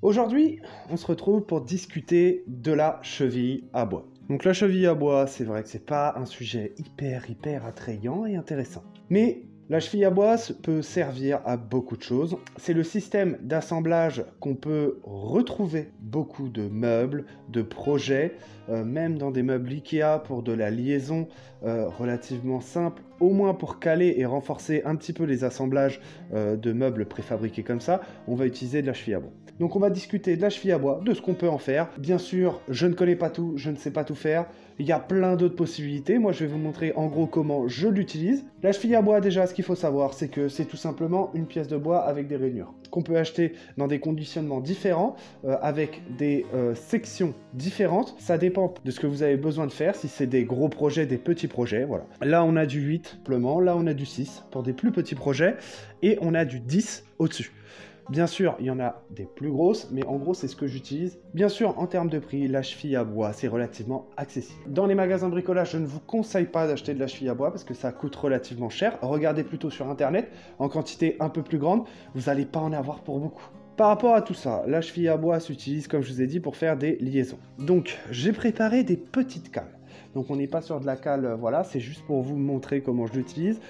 Aujourd'hui, on se retrouve pour discuter de la cheville à bois. Donc la cheville à bois, c'est vrai que c'est pas un sujet hyper attrayant et intéressant. Mais la cheville à bois peut servir à beaucoup de choses. C'est le système d'assemblage qu'on peut retrouver beaucoup de meubles, de projets, même dans des meubles Ikea pour de la liaison relativement simple, au moins pour caler et renforcer un petit peu les assemblages de meubles préfabriqués comme ça, on va utiliser de la cheville à bois. Donc on va discuter de la cheville à bois, de ce qu'on peut en faire. Bien sûr, je ne connais pas tout, je ne sais pas tout faire. Il y a plein d'autres possibilités. Moi, je vais vous montrer en gros comment je l'utilise. La cheville à bois, déjà, ce qu'il faut savoir, c'est que c'est tout simplement une pièce de bois avec des rainures qu'on peut acheter dans des conditionnements différents, avec des sections différentes. Ça dépend de ce que vous avez besoin de faire, si c'est des gros projets, des petits projets, voilà. Là, on a du 8, simplement. Là, on a du 6 pour des plus petits projets. Et on a du 10 au-dessus. Bien sûr, il y en a des plus grosses, mais en gros, c'est ce que j'utilise. Bien sûr, en termes de prix, la cheville à bois, c'est relativement accessible. Dans les magasins de bricolage, je ne vous conseille pas d'acheter de la cheville à bois parce que ça coûte relativement cher. Regardez plutôt sur Internet, en quantité un peu plus grande, vous n'allez pas en avoir pour beaucoup. Par rapport à tout ça, la cheville à bois s'utilise, comme je vous ai dit, pour faire des liaisons. Donc, j'ai préparé des petites cales. Donc on n'est pas sur de la cale, voilà, c'est juste pour vous montrer comment je l'utilise,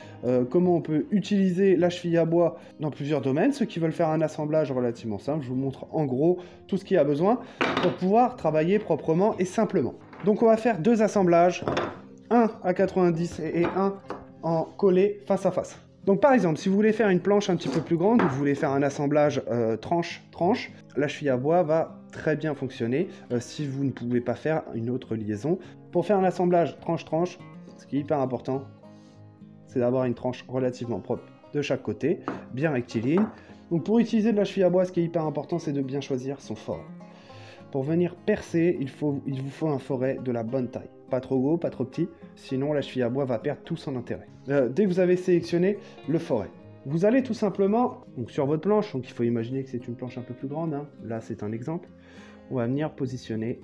comment on peut utiliser la cheville à bois dans plusieurs domaines. Ceux qui veulent faire un assemblage relativement simple, je vous montre en gros tout ce qu'il y a besoin pour pouvoir travailler proprement et simplement. Donc on va faire deux assemblages, un à 90 et un en collé face à face. Donc par exemple, si vous voulez faire une planche un petit peu plus grande, ou vous voulez faire un assemblage tranche-tranche, la cheville à bois va très bien fonctionner si vous ne pouvez pas faire une autre liaison. Pour faire un assemblage tranche-tranche, ce qui est hyper important, c'est d'avoir une tranche relativement propre de chaque côté, bien rectiligne. Donc pour utiliser de la cheville à bois, ce qui est hyper important, c'est de bien choisir son forêt. Pour venir percer, il vous faut un forêt de la bonne taille. Pas trop gros, pas trop petit, sinon la cheville à bois va perdre tout son intérêt. Dès que vous avez sélectionné le forêt, vous allez tout simplement, donc sur votre planche, donc il faut imaginer que c'est une planche un peu plus grande, hein. Là c'est un exemple, on va venir positionner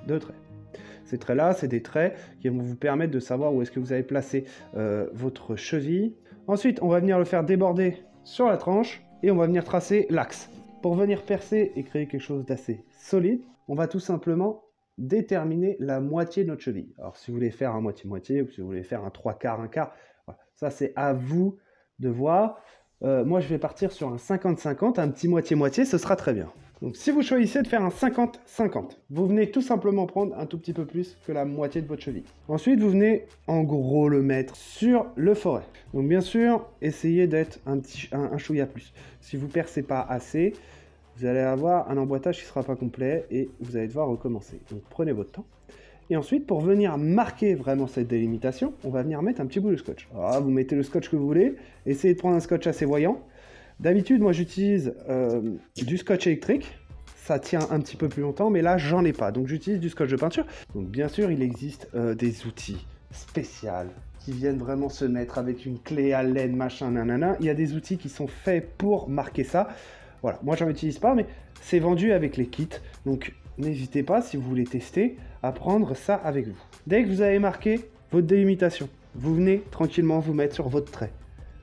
deux traits. Ces traits-là, c'est des traits qui vont vous permettre de savoir où est-ce que vous avez placé votre cheville. Ensuite, on va venir le faire déborder sur la tranche et on va venir tracer l'axe. Pour venir percer et créer quelque chose d'assez solide, on va tout simplement déterminer la moitié de notre cheville. Alors, si vous voulez faire un moitié-moitié ou si vous voulez faire un 3/4, un quart, voilà. Ça, c'est à vous de voir. Moi, je vais partir sur un 50-50, un petit moitié-moitié, ce sera très bien. Donc, si vous choisissez de faire un 50-50, vous venez tout simplement prendre un tout petit peu plus que la moitié de votre cheville. Ensuite, vous venez en gros le mettre sur le forêt. Donc, bien sûr, essayez d'être un chouïa plus. Si vous percez pas assez, vous allez avoir un emboîtage qui ne sera pas complet et vous allez devoir recommencer. Donc, prenez votre temps. Et ensuite, pour venir marquer vraiment cette délimitation, on va venir mettre un petit bout de scotch. Alors, vous mettez le scotch que vous voulez, essayez de prendre un scotch assez voyant. D'habitude, moi j'utilise du scotch électrique, ça tient un petit peu plus longtemps, mais là j'en ai pas, donc j'utilise du scotch de peinture. Donc bien sûr, il existe des outils spéciaux qui viennent vraiment se mettre avec une clé à laine, machin, nanana. Il y a des outils qui sont faits pour marquer ça. Voilà, moi j'en utilise pas, mais c'est vendu avec les kits, donc n'hésitez pas, si vous voulez tester, à prendre ça avec vous. Dès que vous avez marqué votre délimitation, vous venez tranquillement vous mettre sur votre trait.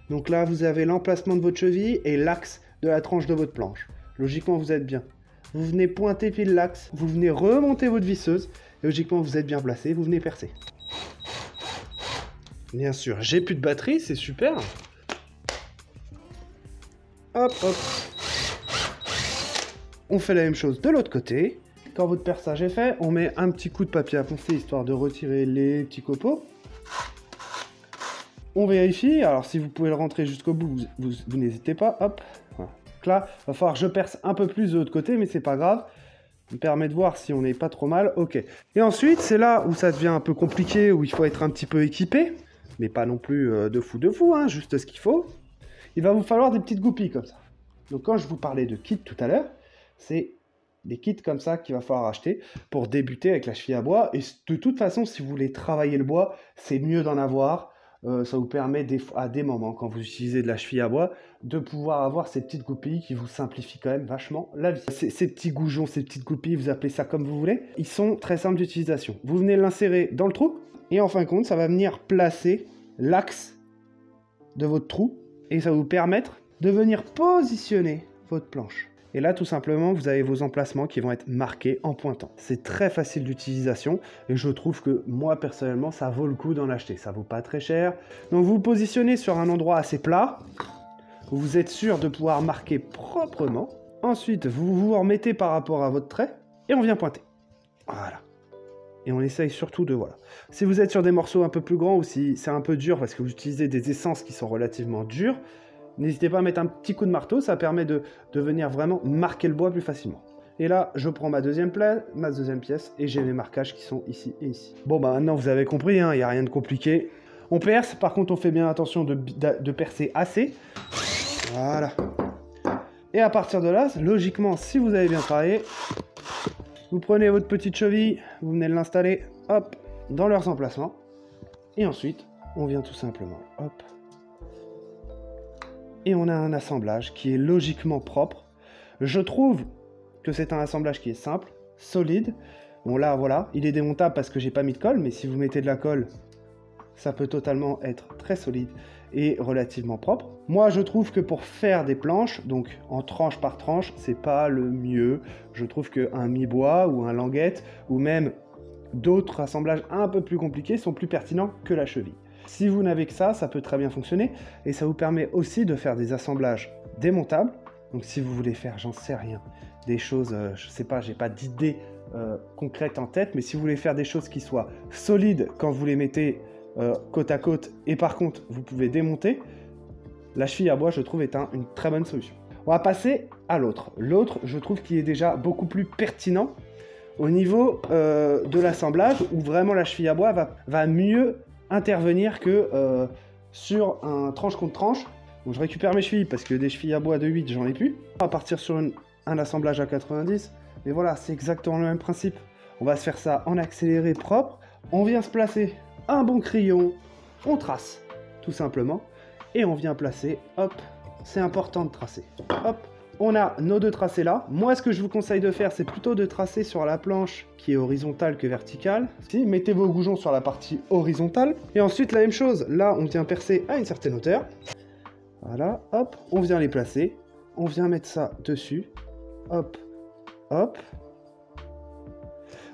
Donc là, vous avez l'emplacement de votre cheville et l'axe de la tranche de votre planche. Logiquement, vous êtes bien. Vous venez pointer pile l'axe, vous venez remonter votre visseuse, et logiquement, vous êtes bien placé, vous venez percer. Bien sûr, j'ai plus de batterie, c'est super. Hop, hop. On fait la même chose de l'autre côté. Quand votre perçage est fait, on met un petit coup de papier à poncer, histoire de retirer les petits copeaux. On vérifie, alors si vous pouvez le rentrer jusqu'au bout, vous n'hésitez pas, hop, voilà. Donc là, il va falloir que je perce un peu plus de l'autre côté, mais c'est pas grave, ça me permet de voir si on n'est pas trop mal, ok. Et ensuite, c'est là où ça devient un peu compliqué, où il faut être un petit peu équipé, mais pas non plus de fou, hein, juste ce qu'il faut. Il va vous falloir des petites goupilles comme ça. Donc quand je vous parlais de kit tout à l'heure, c'est des kits comme ça qu'il va falloir acheter pour débuter avec la cheville à bois, et de toute façon, si vous voulez travailler le bois, c'est mieux d'en avoir. Ça vous permet à des moments, quand vous utilisez de la cheville à bois, de pouvoir avoir ces petites goupilles qui vous simplifient quand même vachement la vie. Ces petits goujons, ces petites goupilles, vous appelez ça comme vous voulez, ils sont très simples d'utilisation. Vous venez l'insérer dans le trou, et en fin de compte, ça va venir placer l'axe de votre trou, et ça va vous permettre de venir positionner votre planche. Et là, tout simplement, vous avez vos emplacements qui vont être marqués en pointant. C'est très facile d'utilisation et je trouve que moi, personnellement, ça vaut le coup d'en acheter. Ça vaut pas très cher. Donc, vous vous positionnez sur un endroit assez plat où vous êtes sûr de pouvoir marquer proprement. Ensuite, vous vous remettez par rapport à votre trait et on vient pointer. Voilà. Et on essaye surtout de... Voilà. Si vous êtes sur des morceaux un peu plus grands ou si c'est un peu dur parce que vous utilisez des essences qui sont relativement dures, n'hésitez pas à mettre un petit coup de marteau, ça permet de venir vraiment marquer le bois plus facilement. Et là, je prends ma deuxième pièce et j'ai mes marquages qui sont ici et ici. Bon, bah maintenant vous avez compris, hein, il n'y a rien de compliqué. On perce, par contre on fait bien attention de percer assez. Voilà. Et à partir de là, logiquement, si vous avez bien travaillé, vous prenez votre petite cheville, vous venez de l'installer, hop, dans leurs emplacements. Et ensuite, on vient tout simplement, hop. Et on a un assemblage qui est logiquement propre. Je trouve que c'est un assemblage qui est simple, solide. Bon là, voilà, il est démontable parce que j'ai pas mis de colle, mais si vous mettez de la colle, ça peut totalement être très solide et relativement propre. Moi, je trouve que pour faire des planches, donc en tranche par tranche, c'est pas le mieux. Je trouve qu'un mi-bois ou un languette, ou même d'autres assemblages un peu plus compliqués sont plus pertinents que la cheville. Si vous n'avez que ça peut très bien fonctionner et ça vous permet aussi de faire des assemblages démontables. Donc si vous voulez faire, j'en sais rien, des choses, je sais pas, j'ai pas d'idée concrète en tête, mais si vous voulez faire des choses qui soient solides quand vous les mettez côte à côte et par contre vous pouvez démonter, la cheville à bois je trouve est une très bonne solution. On va passer à l'autre. L'autre, je trouve qu'il est déjà beaucoup plus pertinent au niveau de l'assemblage où vraiment la cheville à bois va mieux intervenir que sur un tranche contre tranche. Donc je récupère mes chevilles parce que des chevilles à bois de 8 j'en ai plus. On va partir sur un assemblage à 90. Mais voilà, c'est exactement le même principe. On va se faire ça en accéléré propre. On vient se placer un bon crayon. On trace, tout simplement. Et on vient placer, hop, c'est important de tracer. Hop, on a nos deux tracés là. Moi, ce que je vous conseille de faire, c'est plutôt de tracer sur la planche qui est horizontale que verticale. Si, mettez vos goujons sur la partie horizontale. Et ensuite, la même chose. Là, on vient percer à une certaine hauteur. Voilà, hop, on vient les placer. On vient mettre ça dessus. Hop, hop.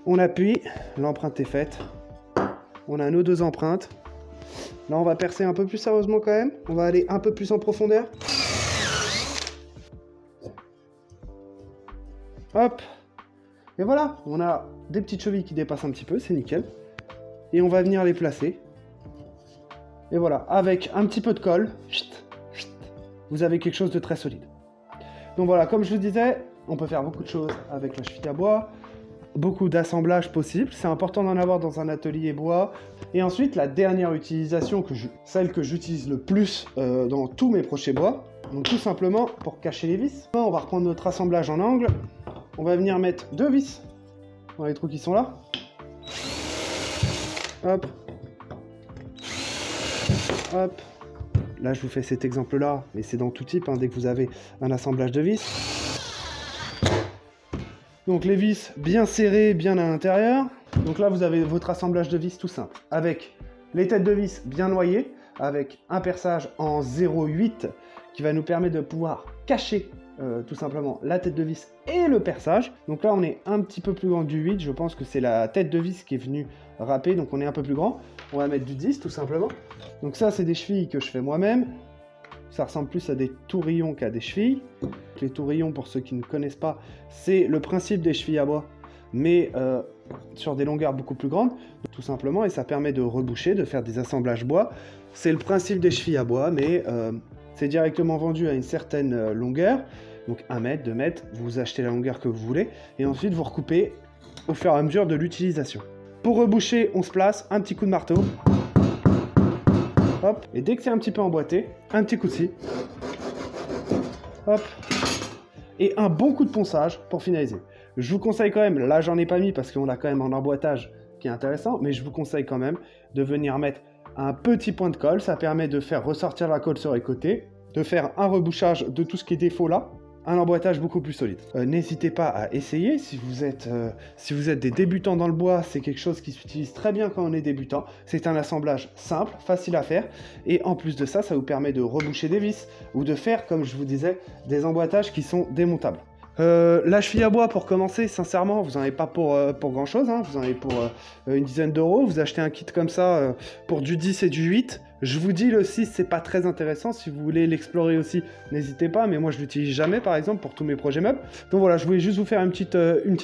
On appuie, l'empreinte est faite. On a nos deux empreintes. Là, on va percer un peu plus sérieusement quand même. On va aller un peu plus en profondeur. Hop. Et voilà, on a des petites chevilles qui dépassent un petit peu, c'est nickel. Et on va venir les placer. Et voilà, avec un petit peu de colle, vous avez quelque chose de très solide. Donc voilà, comme je vous disais, on peut faire beaucoup de choses avec la cheville à bois. Beaucoup d'assemblages possibles, c'est important d'en avoir dans un atelier bois. Et ensuite, la dernière utilisation, celle que j'utilise le plus dans tous mes projets bois, donc tout simplement pour cacher les vis. On va reprendre notre assemblage en angle, on va venir mettre deux vis dans les trous qui sont là. Hop. Hop. Là, je vous fais cet exemple-là, mais c'est dans tout type, hein, dès que vous avez un assemblage de vis. Donc les vis bien serrées, bien à l'intérieur. Donc là, vous avez votre assemblage de vis tout simple. Avec les têtes de vis bien noyées, avec un perçage en 0,8 qui va nous permettre de pouvoir cacher tout simplement la tête de vis et le perçage. Donc là, on est un petit peu plus grand du 8. Je pense que c'est la tête de vis qui est venue râper, donc on est un peu plus grand. On va mettre du 10 tout simplement. Donc ça, c'est des chevilles que je fais moi-même. Ça ressemble plus à des tourillons qu'à des chevilles. Les tourillons, pour ceux qui ne connaissent pas, c'est le principe des chevilles à bois, mais sur des longueurs beaucoup plus grandes, tout simplement, et ça permet de reboucher, de faire des assemblages bois. C'est le principe des chevilles à bois, mais c'est directement vendu à une certaine longueur, donc 1 mètre, 2 mètres, vous achetez la longueur que vous voulez, et ensuite vous recoupez au fur et à mesure de l'utilisation. Pour reboucher, on se place, un petit coup de marteau. Hop, et dès que c'est un petit peu emboîté, un petit coup de scie. Hop. Et un bon coup de ponçage pour finaliser. Je vous conseille quand même, là j'en ai pas mis parce qu'on a quand même un emboîtage qui est intéressant, mais je vous conseille quand même de venir mettre un petit point de colle. Ça permet de faire ressortir la colle sur les côtés, de faire un rebouchage de tout ce qui est défaut là, un emboîtage beaucoup plus solide. N'hésitez pas à essayer, si vous êtes des débutants dans le bois, c'est quelque chose qui s'utilise très bien quand on est débutant. C'est un assemblage simple, facile à faire, et en plus de ça, ça vous permet de reboucher des vis, ou de faire, comme je vous disais, des emboîtages qui sont démontables. La cheville à bois, pour commencer, sincèrement, vous n'en avez pas pour grand chose, hein. Vous en avez pour une dizaine d'euros. Vous achetez un kit comme ça pour du 10 et du 8. Je vous dis, le 6, c'est pas très intéressant. Si vous voulez l'explorer aussi, n'hésitez pas. Mais moi, je l'utilise jamais, par exemple, pour tous mes projets meubles. Donc voilà, je voulais juste vous faire une petite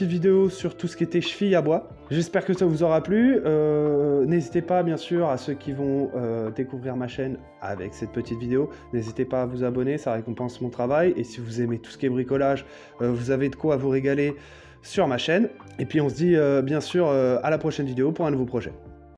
vidéo sur tout ce qui était cheville à bois. J'espère que ça vous aura plu. N'hésitez pas, bien sûr, à ceux qui vont découvrir ma chaîne avec cette petite vidéo. N'hésitez pas à vous abonner, ça récompense mon travail. Et si vous aimez tout ce qui est bricolage, vous avez de quoi vous régaler sur ma chaîne. Et puis on se dit bien sûr à la prochaine vidéo pour un nouveau projet.